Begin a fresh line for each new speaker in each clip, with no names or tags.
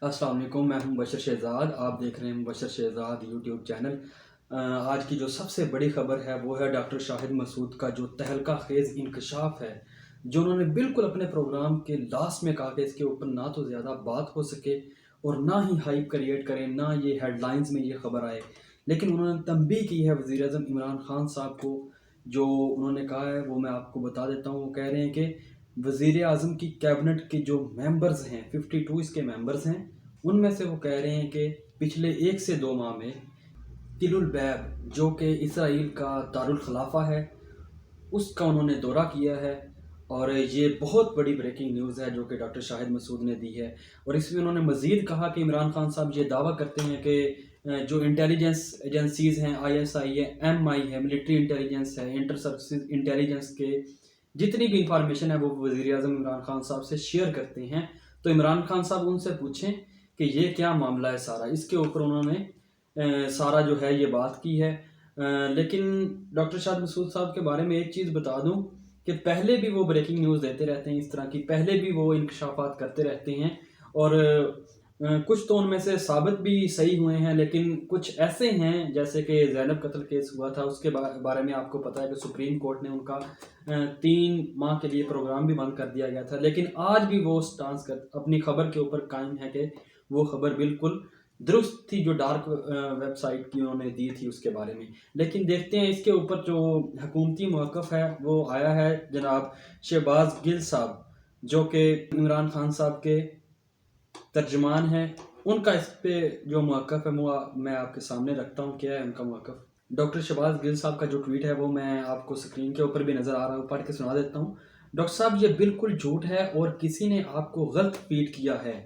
السلام علیکم، میں ہوں مبشر شہزاد. آپ دیکھ رہے ہیں مبشر شہزاد یوٹیوب چینل. آج کی جو سب سے بڑی خبر ہے وہ ہے ڈاکٹر شاہد مسعود کا جو تہلکہ خیز انکشاف ہے، جو انہوں نے بالکل اپنے پروگرام کے لاسٹ میں کہا کہ اس کے اوپر نہ تو زیادہ بات ہو سکے اور نہ ہی ہائپ کریٹ کریں، نہ یہ ہیڈ لائنز میں یہ خبر آئے. لیکن انہوں نے تنبیہ کی ہے وزیر اعظم عمران خان صاحب کو. جو انہوں نے کہا ہے وہ میں آپ کو بتا دیتا ہوں. وہ کہہ رہے ہیں کہ وزیر اعظم کی کیبنٹ کے جو ممبرز ہیں 52 اس کے ممبرز ہیں، ان میں سے وہ کہہ رہے ہیں کہ پچھلے 1 سے 2 ماہ میں تل البیب جو کہ اسرائیل کا دارالخلافہ ہے اس کا انہوں نے دورہ کیا ہے. اور یہ بہت بڑی بریکنگ نیوز ہے جو کہ ڈاکٹر شاہد مسعود نے دی ہے. اور اس میں انہوں نے مزید کہا کہ عمران خان صاحب یہ دعویٰ کرتے ہیں کہ جو انٹیلیجنس ایجنسیز ہیں، ISI ہے، MI ہے، ملٹری انٹیلیجنس ہے، انٹر سروسز انٹیلیجنس کے جتنی بھی انفارمیشن ہے وہ وزیر اعظم عمران خان صاحب سے شیئر کرتے ہیں. تو عمران خان صاحب ان سے پوچھیں کہ یہ کیا معاملہ ہے سارا. اس کے اوپر انہوں نے سارا جو ہے یہ بات کی ہے. لیکن ڈاکٹر شاہد مسعود صاحب کے بارے میں ایک چیز بتا دوں کہ پہلے بھی وہ بریکنگ نیوز دیتے رہتے ہیں اس طرح کی، پہلے بھی وہ انکشافات کرتے رہتے ہیں. اور کچھ تو ان میں سے ثابت بھی صحیح ہوئے ہیں، لیکن کچھ ایسے ہیں جیسے کہ زینب قتل کیس ہوا تھا، اس کے بارے میں آپ کو پتہ ہے کہ سپریم کورٹ نے ان کا 3 ماہ کے لیے پروگرام بھی بند کر دیا گیا تھا. لیکن آج بھی وہ سٹانس اپنی خبر کے اوپر قائم ہے کہ وہ خبر بالکل درست تھی جو ڈارک ویب سائٹ کی انہوں نے دی تھی اس کے بارے میں. لیکن دیکھتے ہیں اس کے اوپر جو حکومتی موقف ہے وہ آیا ہے جناب شہباز گل صاحب جو کہ عمران خان صاحب کے ترجمان ہیں. ان کا اس پہ جو موقف ہے وہ میں آپ کے سامنے رکھتا ہوں. کیا ہے ان کا موقف؟ ڈاکٹر شہباز گل صاحب کا جو ٹویٹ ہے وہ میں آپ کو سکرین کے اوپر بھی نظر آ رہا ہوں، پڑھ کے سنا دیتا ہوں. ڈاکٹر صاحب یہ بالکل جھوٹ ہے اور کسی نے آپ کو غلط فیڈ کیا ہے.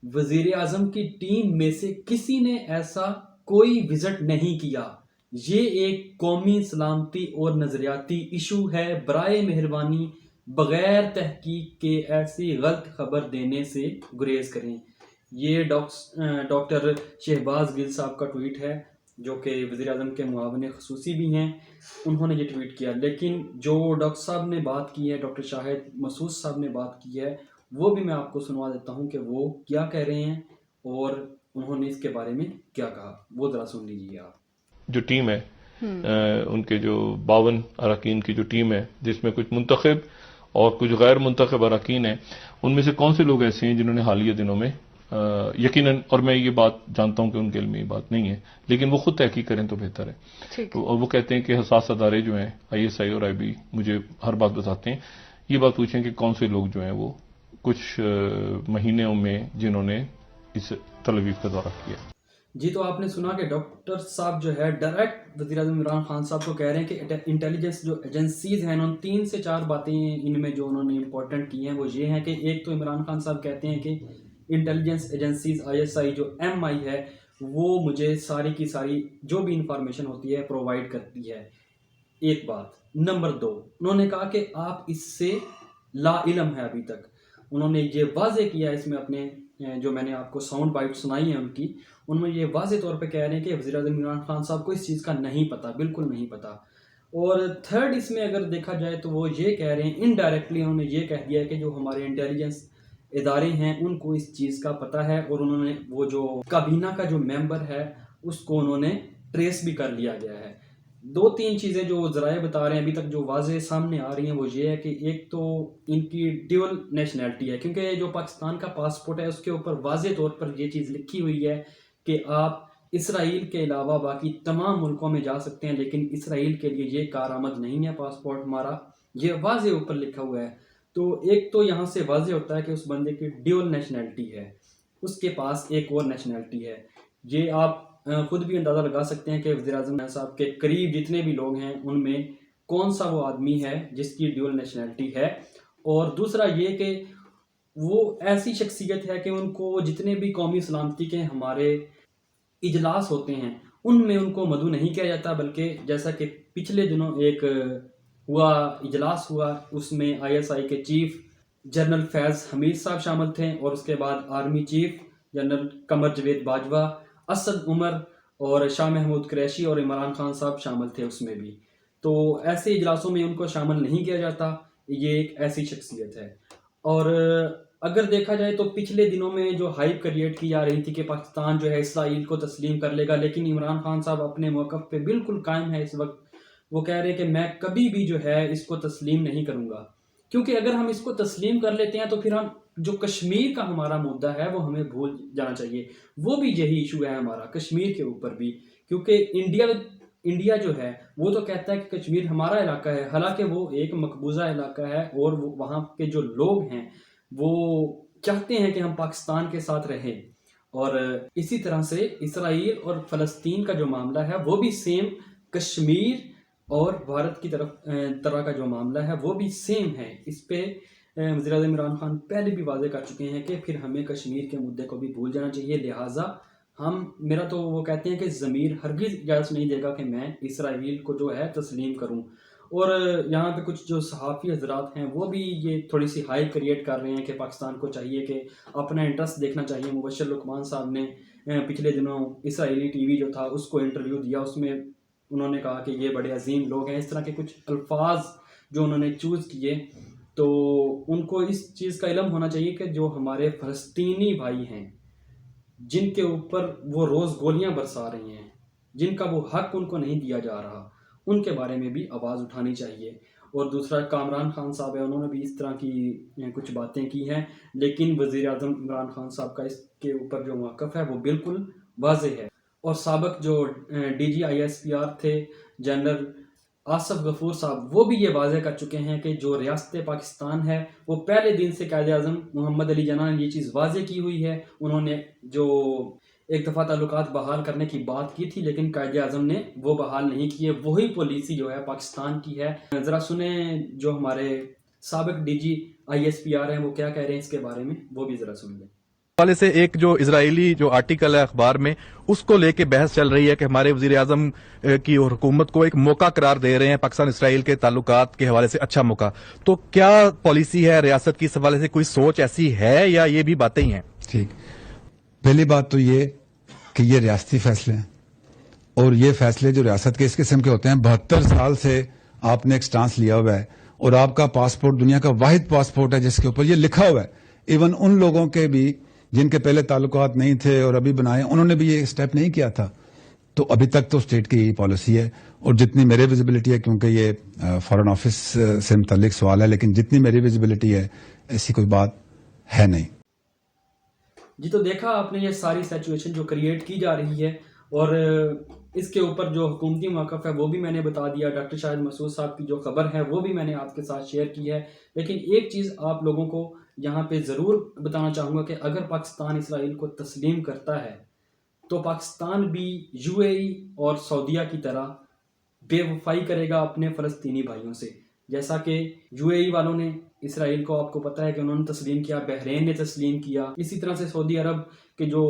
وزیر اعظم کی ٹیم میں سے کسی نے ایسا کوئی وزٹ نہیں کیا. یہ ایک قومی سلامتی اور نظریاتی ایشو ہے. برائے مہربانی بغیر تحقیق کے ایسی غلط خبر دینے سے گریز کریں. یہ ڈاکٹر شہباز گل صاحب کا ٹویٹ ہے جو کہ وزیر اعظم کے معاون خصوصی بھی ہیں، انہوں نے یہ ٹویٹ کیا. لیکن جو ڈاکٹر صاحب نے بات کی ہے، ڈاکٹر شاہد مسعود صاحب نے بات کی ہے، وہ بھی میں آپ کو سنوا دیتا ہوں کہ وہ کیا کہہ رہے ہیں اور انہوں نے اس کے بارے میں کیا کہا. وہ ذرا سن لیجیے آپ.
جو ٹیم ہے ان کے جو 52 اراکین کی جو ٹیم ہے جس میں کچھ منتخب اور کچھ غیر منتخب اراکین ہیں، ان میں سے کون سے لوگ ایسے ہیں جنہوں نے حالیہ دنوں میں یقیناً، اور میں یہ بات جانتا ہوں کہ ان کے علم میں یہ بات نہیں ہے لیکن وہ خود تحقیق کریں تو بہتر ہے. اور وہ کہتے ہیں کہ حساس ادارے جو ہیں ISI اور IB مجھے ہر بات بتاتے ہیں. یہ بات پوچھیں کہ کون سے لوگ جو ہیں وہ کچھ مہینوں میں جنہوں نے اس تل ابیب کا دورہ کیا.
جی تو آپ نے سنا کہ ڈاکٹر صاحب جو ہے ڈائریکٹ وزیر اعظم عمران خان صاحب کو کہہ رہے ہیں کہ انٹیلیجنس جو ایجنسیز ہیں انہوں نے 3 سے 4 باتیں ان میں جو انہوں نے امپورٹنٹ کی ہیں وہ یہ ہیں کہ ایک تو عمران خان صاحب کہتے ہیں کہ انٹیلیجنس ایجنسیز ISI جو MI ہے وہ مجھے ساری کی ساری جو بھی انفارمیشن ہوتی ہے پرووائڈ کرتی ہے. ایک بات. نمبر 2 انہوں نے کہا کہ آپ اس سے لا علم ہے ابھی تک. انہوں نے یہ واضح کیا اس میں اپنے جو میں نے آپ کو ساؤنڈ بائٹ سنائی ہیں ان میں یہ واضح طور پہ کہہ رہے ہیں کہ وزیر اعظم عمران خان صاحب کو اس چیز کا نہیں پتہ، بالکل نہیں پتہ. اور تھرڈ اس میں اگر دیکھا جائے تو وہ یہ کہہ رہے ہیں انڈائریکٹلی انہوں نے یہ کہہ دیا ہے کہ جو ہمارے انٹیلیجنس ادارے ہیں ان کو اس چیز کا پتہ ہے اور انہوں نے وہ جو کابینہ کا جو ممبر ہے اس کو انہوں نے ٹریس بھی کر لیا گیا ہے. 2-3 چیزیں جو ذرائع بتا رہے ہیں ابھی تک جو واضح سامنے آ رہی ہیں وہ یہ ہے کہ ایک تو ان کی ڈیول نیشنلٹی ہے، کیونکہ جو پاکستان کا پاسپورٹ ہے اس کے اوپر واضح طور پر یہ چیز لکھی ہوئی ہے کہ آپ اسرائیل کے علاوہ باقی تمام ملکوں میں جا سکتے ہیں، لیکن اسرائیل کے لیے یہ کارآمد نہیں ہے پاسپورٹ ہمارا، یہ واضح اوپر لکھا ہوا ہے. تو ایک تو یہاں سے واضح ہوتا ہے کہ اس بندے کی ڈیول نیشنلٹی ہے، اس کے پاس ایک اور نیشنلٹی ہے. یہ آپ خود بھی اندازہ لگا سکتے ہیں کہ وزیر اعظم صاحب کے قریب جتنے بھی لوگ ہیں ان میں کون سا وہ آدمی ہے جس کی ڈیول نیشنلٹی ہے. اور دوسرا یہ کہ وہ ایسی شخصیت ہے کہ ان کو جتنے بھی قومی سلامتی کے ہمارے اجلاس ہوتے ہیں ان میں ان کو مدعو نہیں کیا جاتا، بلکہ جیسا کہ پچھلے دنوں ایک اجلاس ہوا اس میں ISI کے چیف جنرل فیض حمید صاحب شامل تھے اور اس کے بعد army chief general Qamar Javed Bajwa, Asad Umar اور شاہ محمود قریشی اور عمران خان صاحب شامل تھے اس میں بھی. تو ایسے اجلاسوں میں ان کو شامل نہیں کیا جاتا. یہ ایک ایسی شخصیت ہے. اور اگر دیکھا جائے تو پچھلے دنوں میں جو ہائپ کریٹ کی جا رہی تھی کہ پاکستان جو ہے اسرائیل کو تسلیم کر لے گا، لیکن عمران خان صاحب اپنے موقف پہ بالکل قائم ہے اس وقت. وہ کہہ رہے ہیں کہ میں کبھی بھی جو ہے اس کو تسلیم نہیں کروں گا، کیونکہ اگر ہم اس کو تسلیم کر لیتے ہیں تو پھر ہم جو کشمیر کا ہمارا مدعا ہے وہ ہمیں بھول جانا چاہیے. وہ بھی یہی ایشو ہے ہمارا کشمیر کے اوپر بھی، کیونکہ انڈیا جو ہے وہ تو کہتا ہے کہ کشمیر ہمارا علاقہ ہے، حالانکہ وہ ایک مقبوضہ علاقہ ہے اور وہاں کے جو لوگ ہیں وہ چاہتے ہیں کہ ہم پاکستان کے ساتھ رہیں. اور اسی طرح سے اسرائیل اور فلسطین کا جو معاملہ ہے وہ بھی سیم کشمیر اور بھارت کی طرح کا جو معاملہ ہے وہ بھی سیم ہے. اس پہ وزیر اعظم عمران خان پہلے بھی واضح کر چکے ہیں کہ پھر ہمیں کشمیر کے مدعے کو بھی بھول جانا چاہیے. لہٰذا میرا تو وہ کہتے ہیں کہ ضمیر ہرگز اجازت نہیں دے گا کہ میں اسرائیل کو جو ہے تسلیم کروں. اور یہاں پہ کچھ جو صحافی حضرات ہیں وہ بھی یہ تھوڑی سی ہائی کریٹ کر رہے ہیں کہ پاکستان کو چاہیے کہ اپنا انٹرسٹ دیکھنا چاہیے. مبشر لقمان صاحب نے پچھلے دنوں اسرائیلی ٹی وی جو تھا اس کو انٹرویو دیا، اس میں انہوں نے کہا کہ یہ بڑے عظیم لوگ ہیں. اس طرح کے کچھ الفاظ جو انہوں نے چوز کیے، تو ان کو اس چیز کا علم ہونا چاہیے کہ جو ہمارے فلسطینی بھائی ہیں جن کے اوپر وہ روز گولیاں برسا رہی ہیں، جن کا وہ حق ان کو نہیں دیا جا رہا، ان کے بارے میں بھی آواز اٹھانی چاہیے. اور دوسرا کامران خان صاحب ہیں، انہوں نے بھی اس طرح کی کچھ باتیں کی ہیں، لیکن وزیر اعظم عمران خان صاحب کا اس کے اوپر جو موقف ہے وہ بالکل واضح ہے. اور سابق جو ڈی جی ISPR تھے جنرل آصف غفور صاحب، وہ بھی یہ واضح کر چکے ہیں کہ جو ریاست پاکستان ہے وہ پہلے دن سے قائد اعظم محمد علی جناح نے یہ چیز واضح کی ہوئی ہے. انہوں نے جو ایک دفعہ تعلقات بحال کرنے کی بات کی تھی لیکن قائد اعظم نے وہ بحال نہیں کیے. وہی پالیسی جو ہے پاکستان کی ہے. ذرا سنیں جو ہمارے سابق ڈی جی ISPR ہیں وہ کیا کہہ رہے ہیں اس کے بارے میں، وہ بھی ذرا سن لیں.
حوالے سے ایک جو اسرائیلی جو آرٹیکل ہے اخبار میں، اس کو لے کے بحث چل رہی ہے کہ ہمارے وزیر اعظم کی حکومت کو ایک موقع قرار دے رہے ہیں پاکستان اسرائیل کے تعلقات کے حوالے سے، اچھا موقع. تو کیا پالیسی ہے ریاست کی اس حوالے سے، کوئی سوچ ایسی ہے یا یہ بھی باتیں ہی ہیں؟
ٹھیک، پہلی بات تو یہ کہ یہ ریاستی فیصلے ہیں، اور یہ فیصلے جو ریاست کے اس قسم کے ہوتے ہیں 72 سال سے آپ نے ایک سٹانس لیا ہوا ہے، اور آپ کا پاسپورٹ دنیا کا واحد پاسپورٹ ہے جس کے اوپر یہ لکھا ہوا ہے. ایون ان لوگوں کے بھی جن کے پہلے تعلقات نہیں تھے اور ابھی بنائے، انہوں نے بھی یہ اسٹیپ نہیں کیا تھا. تو ابھی تک تو اسٹیٹ کی یہی پالیسی ہے، اور جتنی میری ویزیبلٹی ہے، کیونکہ یہ فارن آفس سے متعلق سوال ہے، لیکن جتنی میری ویزیبلٹی ہے ایسی کوئی بات ہے نہیں.
جی تو دیکھا آپ نے یہ ساری سچویشن جو کریٹ کی جا رہی ہے، اور اس کے اوپر جو حکومتی موقف ہے وہ بھی میں نے بتا دیا. ڈاکٹر شاہد مسعود صاحب کی جو خبر ہے وہ بھی میں نے آپ کے ساتھ شیئر کی ہے. لیکن ایک چیز آپ لوگوں کو یہاں پہ ضرور بتانا چاہوں گا کہ اگر پاکستان اسرائیل کو تسلیم کرتا ہے تو پاکستان بھی UAE اور سعودیہ کی طرح بے وفائی کرے گا اپنے فلسطینی بھائیوں سے. جیسا کہ UAE والوں نے اسرائیل کو، آپ کو پتہ ہے کہ انہوں نے تسلیم کیا، بحرین نے تسلیم کیا. اسی طرح سے سعودی عرب کے جو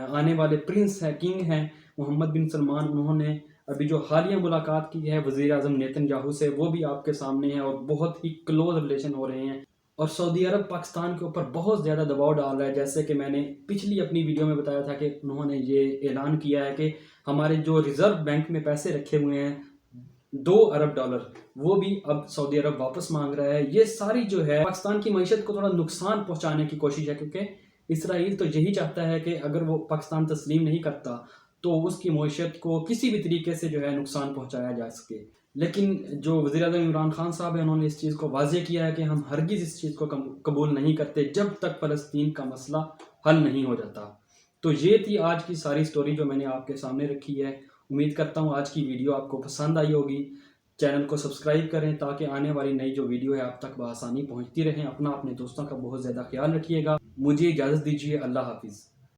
آنے والے پرنس ہیں، کنگ ہیں محمد بن سلمان، انہوں نے ابھی جو حالیہ ملاقات کی ہے وزیر اعظم نیتن یاہو سے، وہ بھی آپ کے سامنے ہے اور بہت ہی کلوز ریلیشن ہو رہے ہیں. اور سعودی عرب پاکستان کے اوپر بہت زیادہ دباؤ ڈال رہا ہے، جیسے کہ میں نے پچھلی اپنی ویڈیو میں بتایا تھا کہ انہوں نے یہ اعلان کیا ہے کہ ہمارے جو ریزرو بینک میں پیسے رکھے ہوئے ہیں $2 ارب وہ بھی اب سعودی عرب واپس مانگ رہا ہے. یہ ساری جو ہے پاکستان کی معیشت کو تھوڑا نقصان پہنچانے کی کوشش ہے، کیونکہ اسرائیل تو یہی چاہتا ہے کہ اگر وہ پاکستان تسلیم نہیں کرتا تو اس کی معیشت کو کسی بھی طریقے سے جو ہے نقصان پہنچایا جا سکے. لیکن جو وزیر اعظم عمران خان صاحب ہیں انہوں نے اس چیز کو واضح کیا ہے کہ ہم ہرگز اس چیز کو قبول نہیں کرتے جب تک فلسطین کا مسئلہ حل نہیں ہو جاتا. تو یہ تھی آج کی ساری سٹوری جو میں نے آپ کے سامنے رکھی ہے. امید کرتا ہوں آج کی ویڈیو آپ کو پسند آئی ہوگی. چینل کو سبسکرائب کریں تاکہ آنے والی نئی جو ویڈیو ہے آپ تک بآسانی پہنچتی رہیں. اپنے دوستوں کا بہت زیادہ خیال رکھیے گا. مجھے اجازت دیجیے. اللہ حافظ.